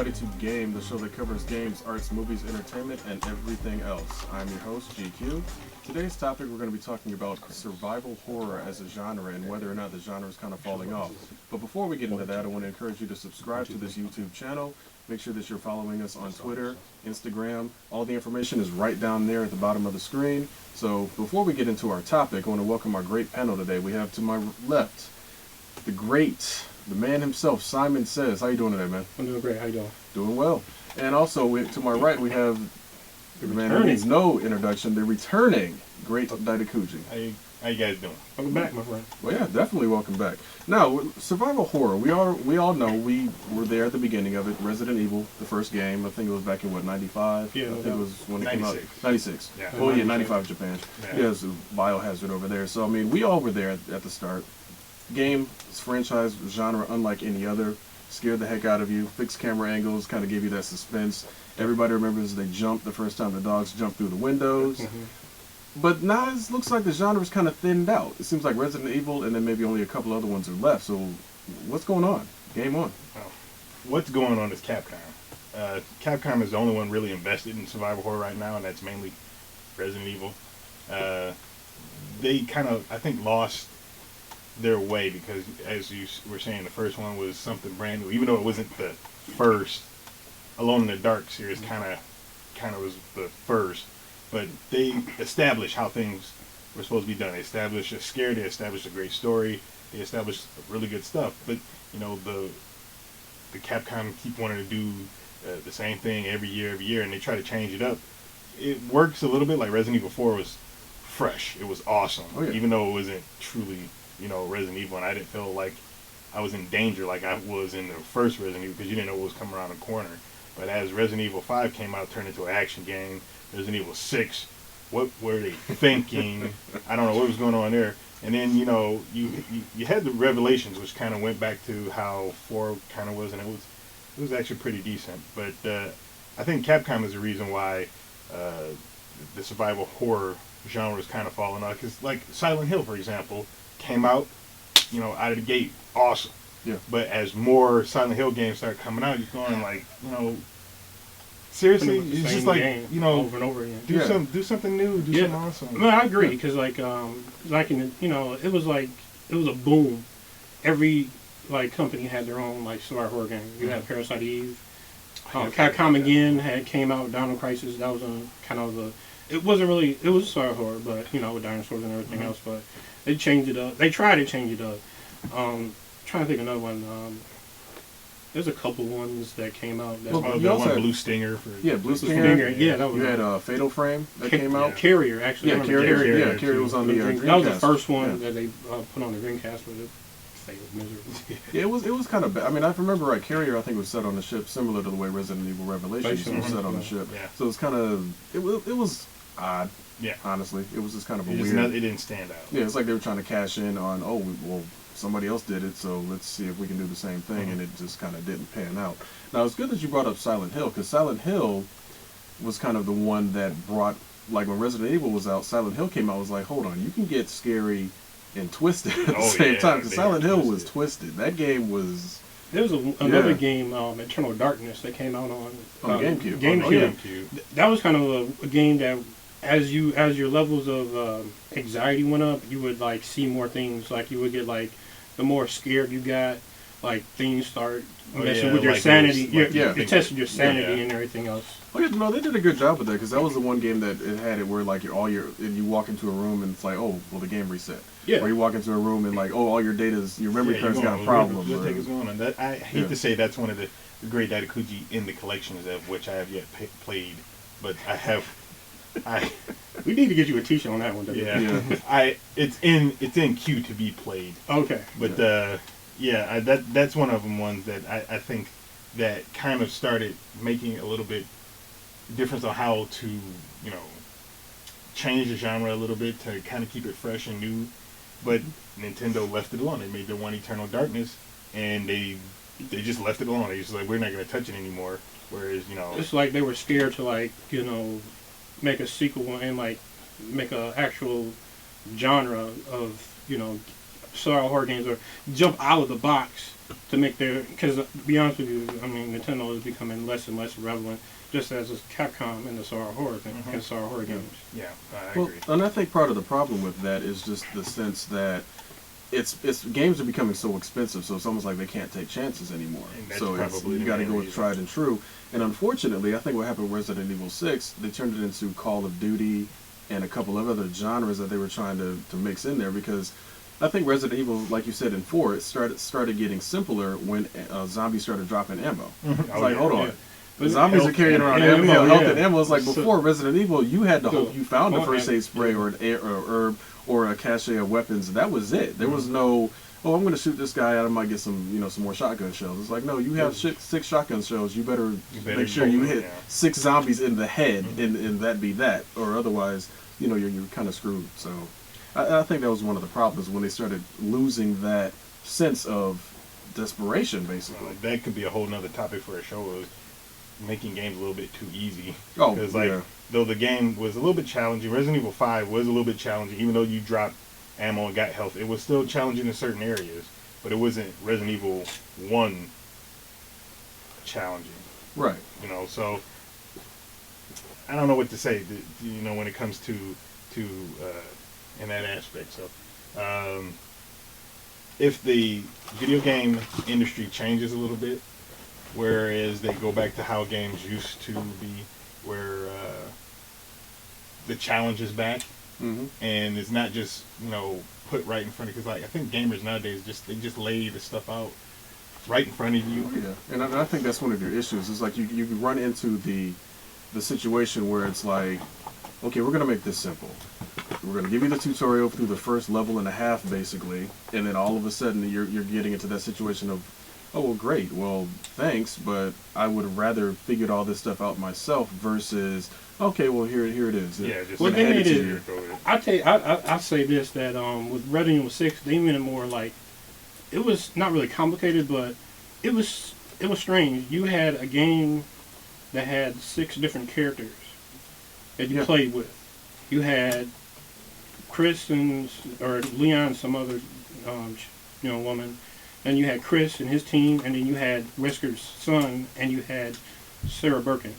everybody to Game, the show that covers games, arts, movies, entertainment, and everything else. I'm your host, GQ. Today's topic, we're going to be talking about survival horror as a genre and whether or not the genre is kind of falling off. But before we get into that, I want to encourage you to subscribe to this YouTube channel. Make sure that you're following us on Twitter, Instagram. All the information is right down there at the bottom of the screen. So before we get into our topic, I want to welcome our great panel today. We have to my left, the man himself, Simon Says. How you doing today, man? I'm doing great. How you doing? Doing well. And also, to my right, we have the man who needs no introduction, the returning great Daitakuji. How you guys doing? Welcome back, my friend. Well, yeah, definitely welcome back. Now, survival horror. We all know we were there at the beginning of it. Resident Evil, the first game. I think it was back in, 95? Yeah, I think it was when it 96. came out. 96. Yeah. Oh, yeah, 95 Japan. Yeah. It's a biohazard over there. So, I mean, we all were there at the start. Game, franchise, genre unlike any other. Scared the heck out of you. Fixed camera angles kind of gave you that suspense. Everybody remembers they jumped the first time the dogs jumped through the windows. But now it looks like the genre is kind of thinned out. It seems like Resident Evil and then maybe only a couple other ones are left. So what's going on? Game on. Oh. What's going on is Capcom. Capcom is the only one really invested in survival horror right now, and that's mainly Resident Evil. They kind of, I think, lost their way because, as you were saying, the first one was something brand new. Even though it wasn't the first, Alone in the Dark series kind of was the first. But they established how things were supposed to be done. They established a scare. They established a great story. They established really good stuff. But the Capcom keep wanting to do the same thing every year, and they try to change it up. It works a little bit. Like Resident Evil 4 was fresh. It was awesome, even though it wasn't truly Resident Evil, and I didn't feel like I was in danger like I was in the first Resident Evil because you didn't know what was coming around the corner. But as Resident Evil 5 came out, turned into an action game. Resident Evil 6, what were they thinking? I don't know what was going on there. And then, you had the Revelations, which kind of went back to how 4 kind of was, and it was actually pretty decent. But I think Capcom is the reason why the survival horror genre is kind of falling off. Because, like, Silent Hill, for example, came out, out of the gate, awesome. Yeah. But as more Silent Hill games start coming out, you're going like, seriously, it's just like over and over again. Do something new, do something awesome. No, I agree because it was a boom. Every company had their own survival horror game. You had Parasite Eve. Capcom again came out with Dino Crisis. That was it was survival horror, but with dinosaurs and everything else. But they changed it up. They tried to change it up. Trying to think of another one. There's a couple ones that came out. That one Blue Stinger. Blue Stinger. Yeah, that was. You had Fatal Frame that came out. Carrier, actually. Yeah, Carrier was on the Dreamcast. That was the first one that they put on the Dreamcast, but it failed miserably. Yeah, it was kind of bad. I mean, I remember Carrier, I think, was set on the ship similar to the way Resident Evil Revelations was set on the ship. Yeah. So it's kind of it was odd. Yeah. Honestly, it was just kind of it didn't stand out. Yeah, it's like they were trying to cash in on somebody else did it, so let's see if we can do the same thing, and it just kind of didn't pan out. Now, it's good that you brought up Silent Hill, because Silent Hill was kind of the one that brought, when Resident Evil was out, Silent Hill came out, was like, hold on, you can get scary and twisted at the same time, because Silent Hill was twisted. That game was... There was another game, Eternal Darkness, that came out on GameCube. GameCube. That was kind of a game that, as your levels of anxiety went up, you would see more things. You would get the more scared you got, things start messing with your sanity. It tested your sanity and everything else. Oh yeah, no, they did a good job with that because that was the one game that it had it where you walk into a room and it's the game reset. Yeah. Or you walk into a room and all your your memory card's got a problem. I hate to say that's one of the great Daitakuji in the collections of which I have yet played, but I have. We need to get you a T-shirt on that one. It's in queue to be played. Okay. But that's one of them ones that I think that kind of started making a little bit difference on how to change the genre a little bit to kind of keep it fresh and new. But Nintendo left it alone. They made their one Eternal Darkness, and they just left it alone. They just we're not going to touch it anymore. Whereas it's like they were scared to make a sequel and make a actual genre of survival horror games or jump out of the box to make their, because to be honest with you, I mean Nintendo is becoming less and less relevant, just as is Capcom and the Star Horror and Star Horror games. Yeah, I Well, agree. and I think part of the problem with that is just the sense that it's games are becoming so expensive, so it's almost like they can't take chances anymore. And that's So probably you the got to main go with reason. tried and true. And unfortunately, I think what happened with Resident Evil 6, they turned it into Call of Duty and a couple of other genres that they were trying to mix in there, because I think Resident Evil, like you said in 4, it started getting simpler when zombies started dropping ammo. It's Oh, like, yeah. hold on. Yeah. The zombies are health carrying and around ammo, ammo, health yeah. and ammo. It's like So- before Resident Evil, you had to So, hope you found a well, first aid spray or an air or herb or a cache of weapons. That was it. There was no, oh, I'm going to shoot this guy out. I might get some more shotgun shells. It's like, no, you have 6 shotgun shells. You better make sure you hit 6 zombies in the head, and that be that, or otherwise, you're kind of screwed. So, I think that was one of the problems when they started losing that sense of desperation, basically. That could be a whole nother topic for a show, is making games a little bit too easy. Oh, Because yeah. though the game was a little bit challenging, Resident Evil 5 was a little bit challenging, even though you dropped ammo and got health, it was still challenging in certain areas, but it wasn't Resident Evil 1 challenging. Right. So I don't know what to say, when it comes to in that aspect. So if the video game industry changes a little bit, whereas they go back to how games used to be, where the challenge is back, Mm-hmm. and it's not just put right in front of, because I think gamers nowadays they just lay the stuff out right in front of you. Oh, yeah, and I think that's one of your issues. It's like you run into the situation where it's like, okay, we're gonna make this simple. We're gonna give you the tutorial through the first level and a half, basically, and then all of a sudden you're getting into that situation of, oh well, great, well thanks, but I would rather figured all this stuff out myself versus, okay, well here it is. Yeah, just Well, they hand made to it- you. I say this, that with Resident Evil 6, they made it more like, it was not really complicated, but it was strange. You had a game that had 6 different characters that you played with. You had Chris or Leon, and some other woman, and you had Chris and his team, and then you had Wesker's son, and you had Sarah Birkin.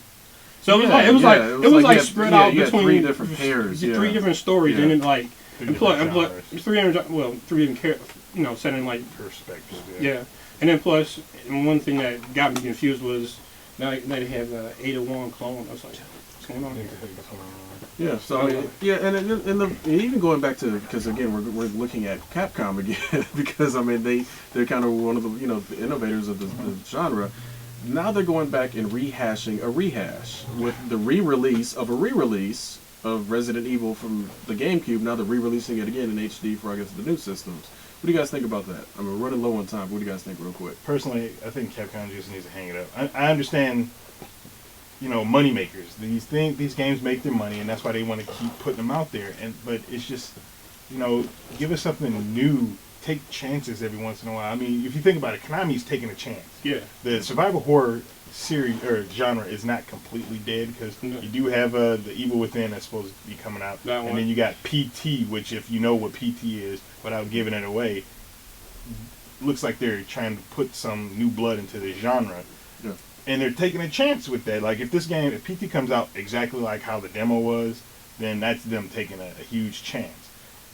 So it was like spread out you had between 3 different pairs, 3 different stories, Yeah. and then like Three and different plus genres. 3 different set in like Perspective. yeah, and then plus and one thing that got me confused was now they have Ada Wong clone. I was like, what's going on here? Yeah, so I mean, yeah, and even going back to, because again we're looking at Capcom again because I mean they're kind of one of the the innovators of the genre. Now they're going back and rehashing a rehash with the re-release of a re-release of Resident Evil from the GameCube. Now they're re-releasing it again in HD for, I guess, the new systems. What do you guys think about that? I mean, we're running low on time. What do you guys think, real quick? Personally, I think Capcom just needs to hang it up. I understand, money makers. These games make their money, and that's why they want to keep putting them out there. But it's just, give us something new. Take chances every once in a while. I mean, if you think about it, Konami's taking a chance. Yeah, The survival horror series or genre is not completely dead, because No. you do have the Evil Within that's supposed to be coming out, That and one. then you got PT, which if you know what PT is, without giving it away, looks like they're trying to put some new blood into the genre. Yeah. And they're taking a chance with that. Like if PT comes out exactly like how the demo was, then that's them taking a huge chance.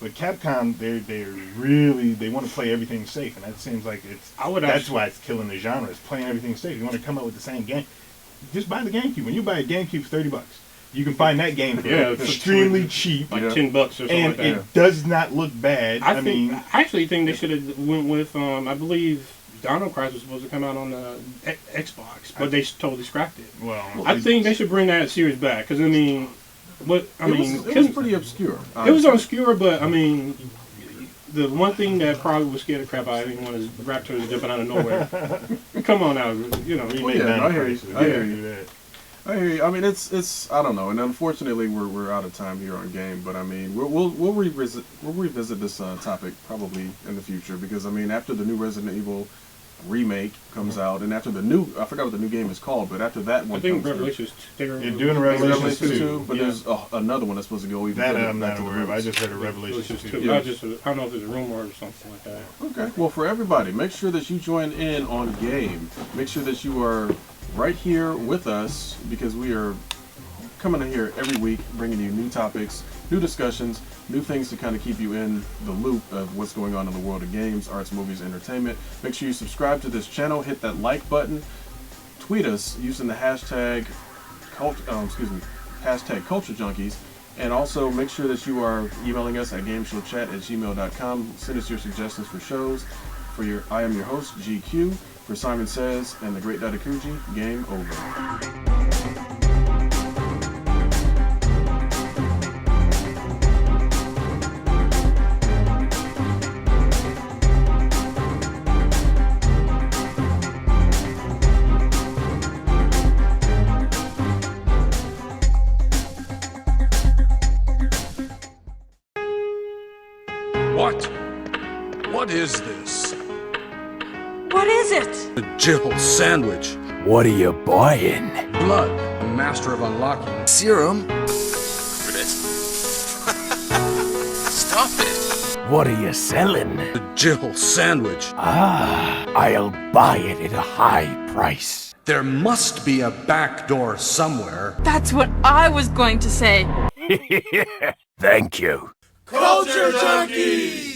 But Capcom, they want to play everything safe, and that seems like that's why it's killing the genre. It's playing everything safe. You want to come up with the same game, just buy the GameCube. When you buy a GameCube for $30, you can find that game for extremely cheap, like Yeah. $10 or something and like that. it does not look bad. I mean, I actually think they should have went with I believe Dino Crisis was supposed to come out on the Xbox, but they totally scrapped it. well, I think they should bring that series back because I mean, It was pretty obscure. it was obscure, but I mean, the one thing that probably would scare the crap out of anyone is raptors jumping out of nowhere. Come on now, remake yeah, Dino I hear you. Crisis. I hear Yeah, you. do that. I hear you. I mean, it's I don't know, and unfortunately we're out of time here on Game, but I mean we'll revisit this topic probably in the future, because I mean after the new Resident Evil remake comes out, and after the new, I forgot what the new game is called, but after that one I think comes through, Revelations. You're doing Revelations 2. but there's another one that's supposed to go even That further I'm back not to the aware of. I roots. just heard of Revelations 2. Yeah. I don't know if it's a rumor or something like that. Okay, well, for everybody, make sure that you join in on G.A.M.E. Make sure that you are right here with us, because we are coming in here every week bringing you new topics, new discussions, new things to kind of keep you in the loop of what's going on in the world of games, arts, movies, entertainment. Make sure you subscribe to this channel, hit that like button, tweet us using the hashtag hashtag Culture Junkies, and also make sure that you are emailing us at gameshowchat@gmail.com. Send us your suggestions for shows. I am your host, GQ. For Simon Says and the Great Dadakuji, game over. What? What is this? What is it? A Jill sandwich. What are you buying? Blood. A master of unlocking. Serum? Stop it! What are you selling? A Jill sandwich. Ah, I'll buy it at a high price. There must be a back door somewhere. That's what I was going to say. Thank you. Culture Junkies!